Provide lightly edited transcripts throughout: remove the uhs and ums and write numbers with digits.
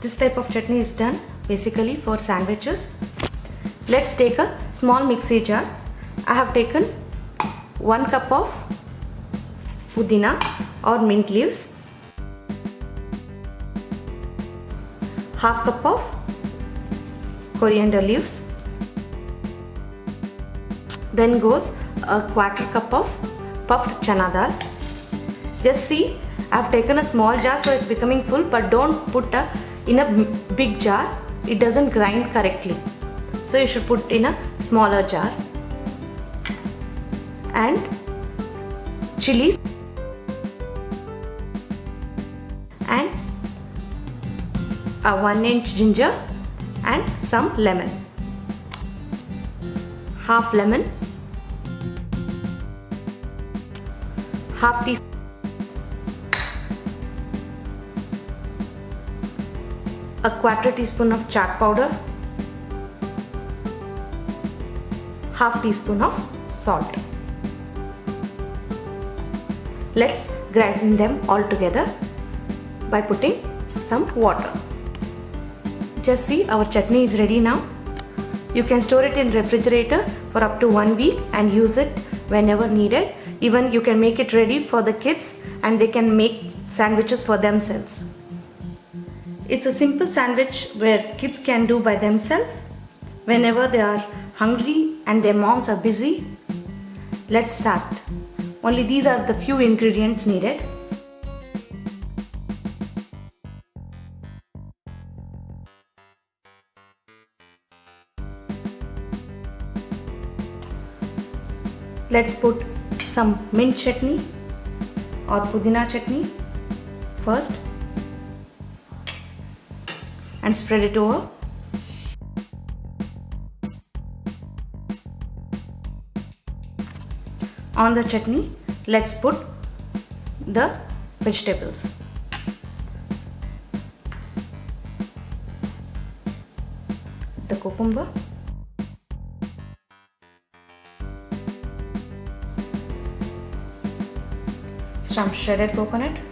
This type of chutney is done basically for sandwiches. Let's take a small mixie jar. I have taken 1 cup of Pudina or mint leaves, half cup of coriander leaves, then goes a 1/4 cup of puffed chana dal. Just see, I have taken a small jar so it's becoming full, but don't put in a big jar, it doesn't grind correctly. So you should put in a smaller jar. And chillies and a 1-inch ginger and some lemon, half lemon, half teaspoon a 1/4 teaspoon of chaat powder, half teaspoon of salt. Let's grind them all together by putting some water. Just see, our chutney is ready now. You can store it in refrigerator for up to 1 week and use it whenever needed. Even you can make it ready for the kids and they can make sandwiches for themselves. It's a simple sandwich where kids can do by themselves whenever they are hungry and their moms are busy. Let's start. Only these are the few ingredients needed. Let's put some mint chutney or Pudina chutney first and spread it over. On the chutney, let's put the vegetables. The cucumber, some shredded coconut,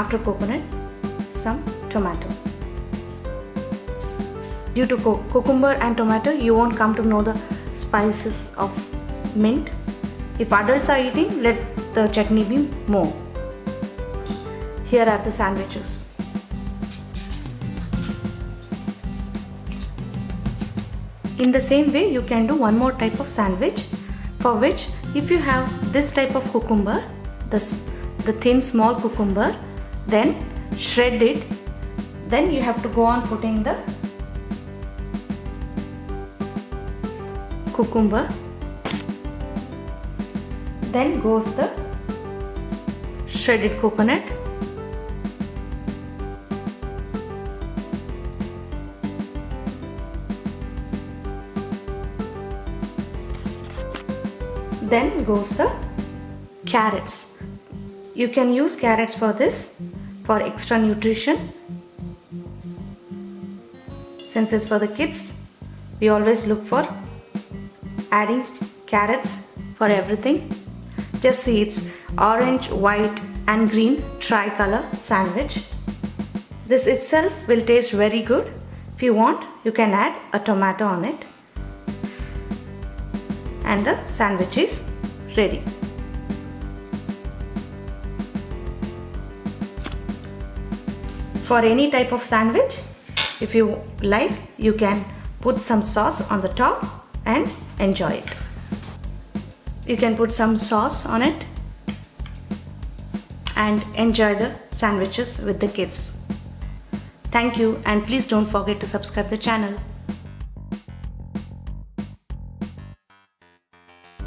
after coconut, some tomato. Due to cucumber and tomato, you won't come to know the spices of mint. If adults are eating, let the chutney be more. Here are the sandwiches. In the same way, you can do one more type of sandwich, for which if you have this type of cucumber, the thin small cucumber, then shred it. Then you have to go on putting the cucumber. Then goes the shredded coconut. Then goes the carrots. You can use carrots for this, for extra nutrition. Since it's for the kids, we always look for adding carrots for everything. Just see, it's orange, white and green tricolor sandwich. This itself will taste very good. If you want, you can add a tomato on it. And the sandwich is ready. For any type of sandwich, if you like, you can put some sauce on the top and enjoy it. You can put some sauce on it and enjoy the sandwiches with the kids. Thank you, and please don't forget to subscribe the channel.